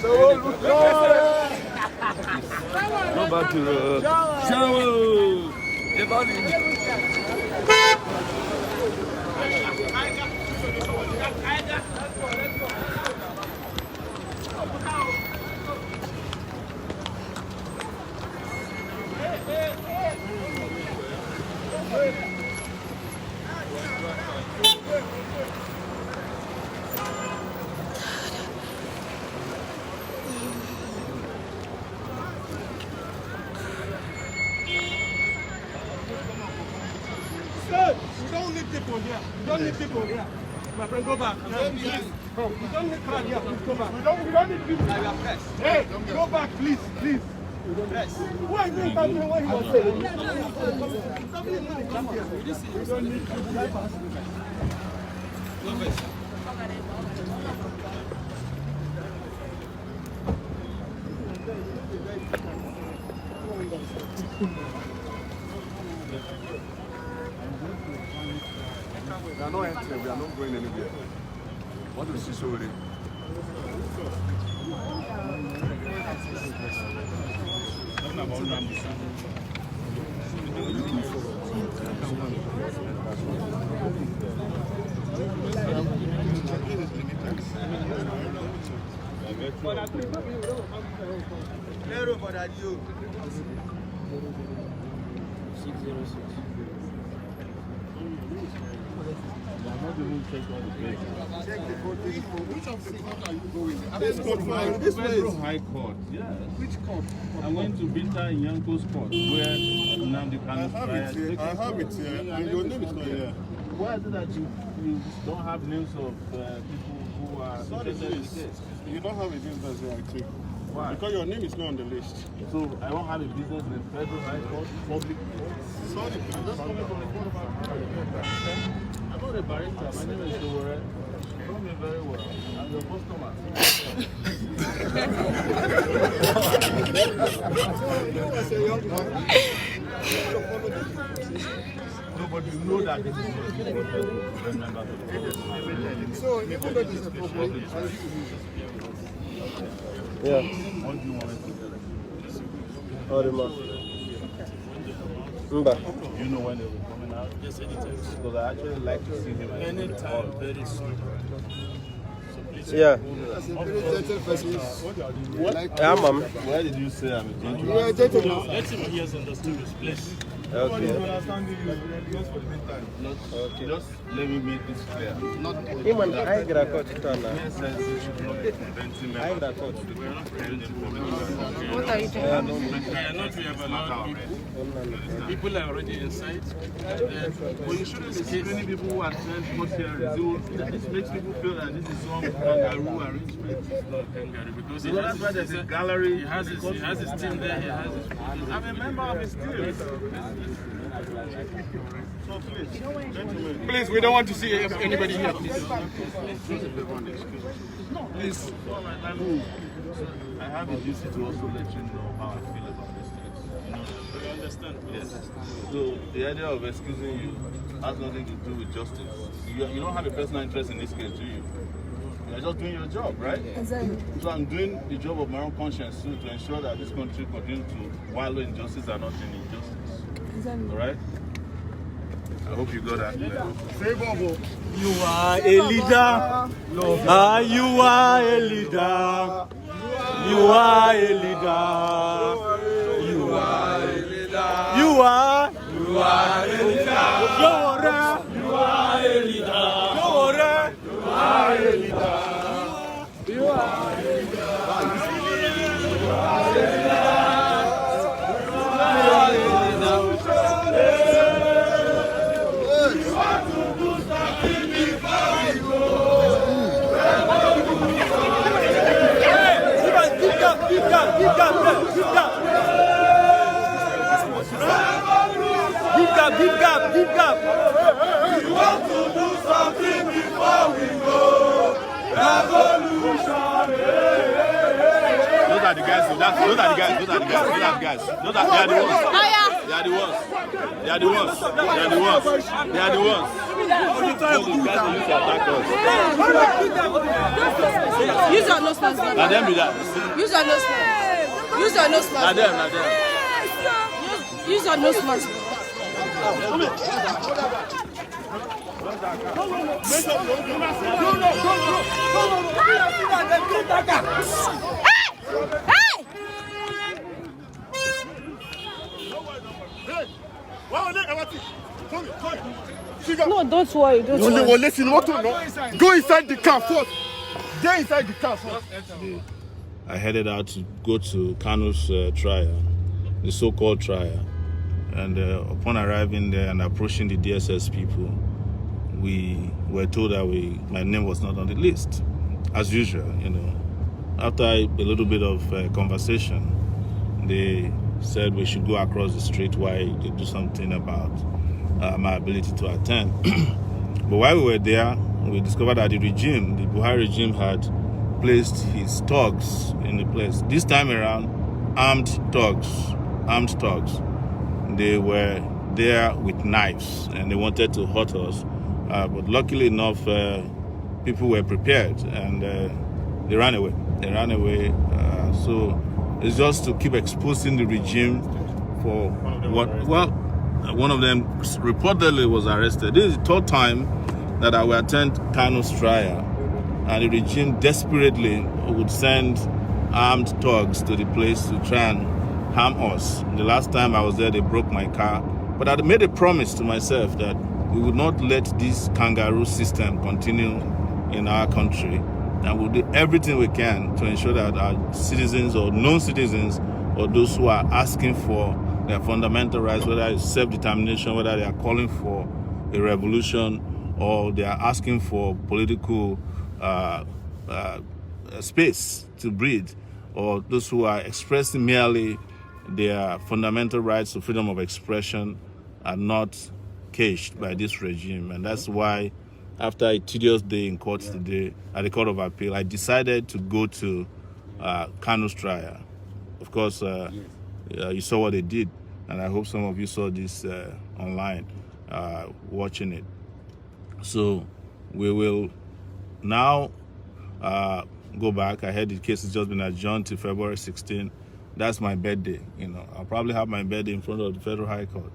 Go back to Sowore. Don't need people here. Don't need people here. My friend, go back. Come. You don't need crowd here. Please go back. We don't need people. Hey, go back, please. Please. Why is he coming what he was saying? We don't need people. We are not entering, we are not going anywhere. What do we see Sowore? Check the court. Which of the court are you going? This High Court. Yes. Which court? I'm going to Binta in Yanko's court, where Nnamdi Kanu I have it here, and your name is not here. Why is it that you don't have names of people who are interested in the case? You don't have a business here, I think. Why? Because your name is not on the list. So I won't have a business in the Federal High Court, public court. Sorry, please. Just coming from the court of I'm not a barrister. My name is Sowore. You know me very well. I'm your customer. No, but you know that this is not So, even though this is a problem, yeah. What do you want me to tell you? You know when they will be coming out? Yes, anytime. Because I actually like to see him. Anytime, very soon. Yeah. as a very gentle person, Yeah, ma'am. Why did you say I'm a gentleman? you are a gentleman. Let him hear understood his place. Okay. Just let me make this clear. Him and I got a coach to Here says you should not be preventing I members got a coach. of the preventing public. We are not we have allowed people are already inside. But you shouldn't see many people who attend court hearings. This makes people feel that this is some kangaroo arrangement. It's not kangaroo because So that's why there's a gallery. he has his team there. He has his. I'm a member of his team. So please, gentlemen. Please, we don't want to see anybody here. Please. Please. I have a duty to also let you know how I feel about this case. You know, You understand? yes. So the idea of excusing you has nothing to do with justice. You don't have a personal interest in this case, do you? You're just doing your job, right? Exactly. So I'm doing the job of my own conscience too, to ensure that this country continues to wallow in justice and not in injustice. Exactly. All right? I hope you got that. Say, Bobo. You are a leader. You are a leader. You are a leader. You are a leader. You are a leader. Sowore. You are a leader. Sowore. You are a leader. You are a leader. Give gap. We want to do something before we go. Revolution. Those are the guys. Those are the guys. They are the ones. They are the ones. Use your nose mask. Let them be that. Use your nose mask. Use your nose mask. Let them, let them. Use your nose mask. No, don't worry. Don't worry. Listen, go inside the car first. Get inside the car first. I headed out to go to Kanu's trial, the so-called trial. And upon arriving there and approaching the DSS people, we were told that my name was not on the list, as usual. You know, after a little bit of conversation, they said we should go across the street while they do something about my ability to attend. But while we were there, we discovered that the Buhari regime, had placed his thugs in the place. This time around, armed thugs. They were there with knives and they wanted to hurt us. But luckily enough, people were prepared and they ran away. So it's just to keep exposing the regime for what? Well, one of them reportedly was arrested. This is the third time that I will attend Kanu's trial, and the regime desperately would send armed thugs to the place to try and harm us. The last time I was there, they broke my car. But I made a promise to myself that we would not let this kangaroo system continue in our country, and we'll do everything we can to ensure that our citizens or non-citizens or those who are asking for their fundamental rights, whether it's self-determination, whether they are calling for a revolution or they are asking for political space to breathe, or those who are expressing merely their fundamental rights to freedom of expression, are not caged by this regime. And that's why, after a tedious day in court today, at the Court of Appeal, I decided to go to Kanu's trial. Of course, you saw what they did, and I hope some of you saw this online, watching it. So we will now go back. I heard the case has just been adjourned to February 16. That's my birthday. You know, I'll probably have my birthday in front of the Federal High Court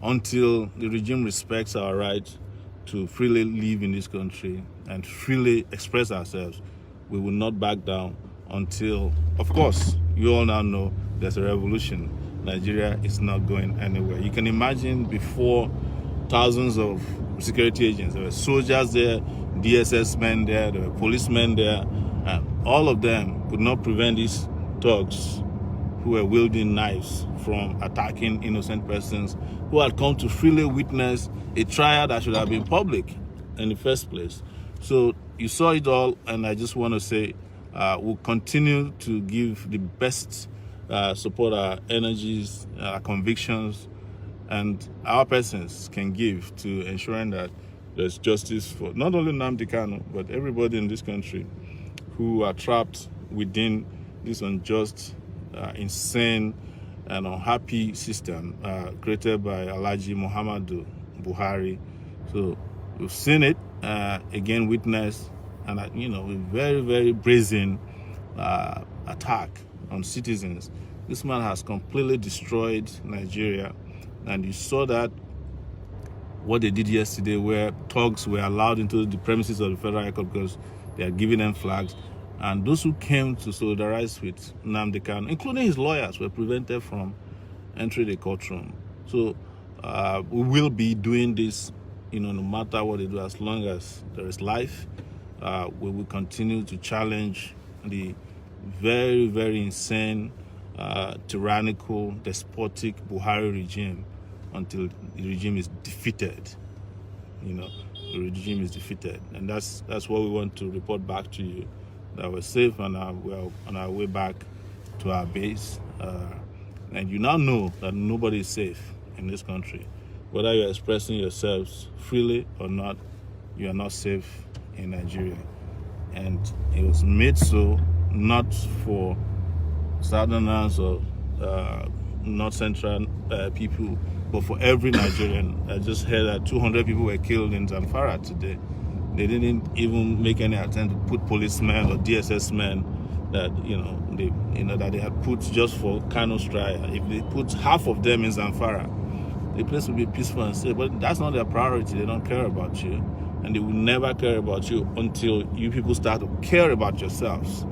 until the regime respects our right to freely live in this country and freely express ourselves. We will not back down until, of course, you all now know there's a revolution. Nigeria is not going anywhere. You can imagine before, thousands of security agents, there were soldiers there, DSS men there were policemen there, and all of them could not prevent these thugs who were wielding knives from attacking innocent persons who had come to freely witness a trial that should have been public in the first place. So you saw it all, and I just want to say we'll continue to give the best support our energies, our convictions, and our persons can give to ensuring that there's justice for not only Nnamdi Kanu, but everybody in this country who are trapped within this unjust, insane, and unhappy system created by Alhaji Muhammadu Buhari. So we've seen it, again witnessed, and a very, very brazen attack on citizens. This man has completely destroyed Nigeria, and you saw that what they did yesterday, where thugs were allowed into the premises of the Federal High Court because they are giving them flags, and those who came to solidarize with Nnamdi Kanu, including his lawyers, were prevented from entering the courtroom. So we will be doing this, no matter what they do, as long as there is life. We will continue to challenge the very, very insane, tyrannical, despotic Buhari regime until the regime is defeated. The regime is defeated, and that's what we want to report back to you, that we're safe and we're on our way back to our base. And you now know that nobody is safe in this country. Whether you're expressing yourselves freely or not, you are not safe in Nigeria. And it was made so not for Southerners or North Central people but for every Nigerian. I just heard that 200 people were killed in Zamfara today. They didn't even make any attempt to put policemen or DSS men that that they had put just for Kanu's trial. If they put half of them in Zamfara, the place will be peaceful and safe. But that's not their priority. They don't care about you, and they will never care about you until you people start to care about yourselves.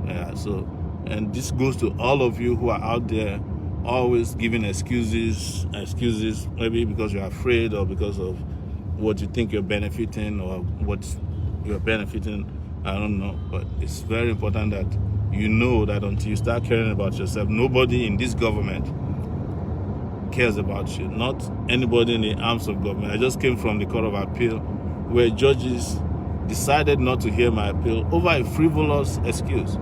Yeah. So, and this goes to all of you who are out there always giving excuses, maybe because you're afraid or because of what you think you're benefiting or what you're benefiting. I don't know, but it's very important that you know that until you start caring about yourself, nobody in this government cares about you, not anybody in the arms of government. I just came from the Court of Appeal where judges decided not to hear my appeal over a frivolous excuse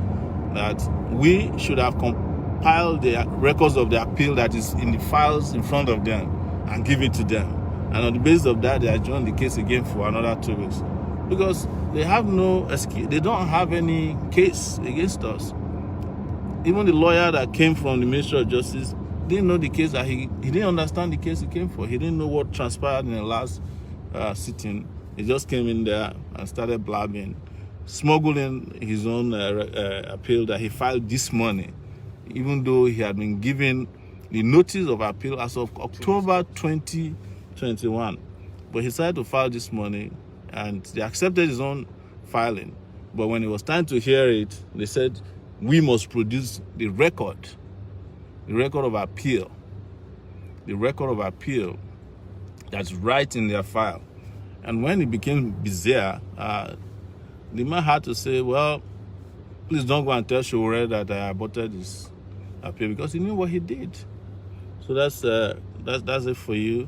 that we should have compiled the records of the appeal that is in the files in front of them and give it to them. And on the basis of that, they adjourned the case again for another 2 weeks. Because they have no excuse. They don't have any case against us. Even the lawyer that came from the Ministry of Justice didn't know the case that he didn't understand the case he came for. He didn't know what transpired in the last sitting. He just came in there and started blabbing, smuggling his own appeal that he filed this morning, even though he had been given the notice of appeal as of October 2021. But he decided to file this morning, and they accepted his own filing. But when it was time to hear it, they said, we must produce the record of appeal, that's right in their file. And when it became bizarre, the man had to say, well, please don't go and tell Sowore that I aborted his appeal, because he knew what he did. So that's it for you.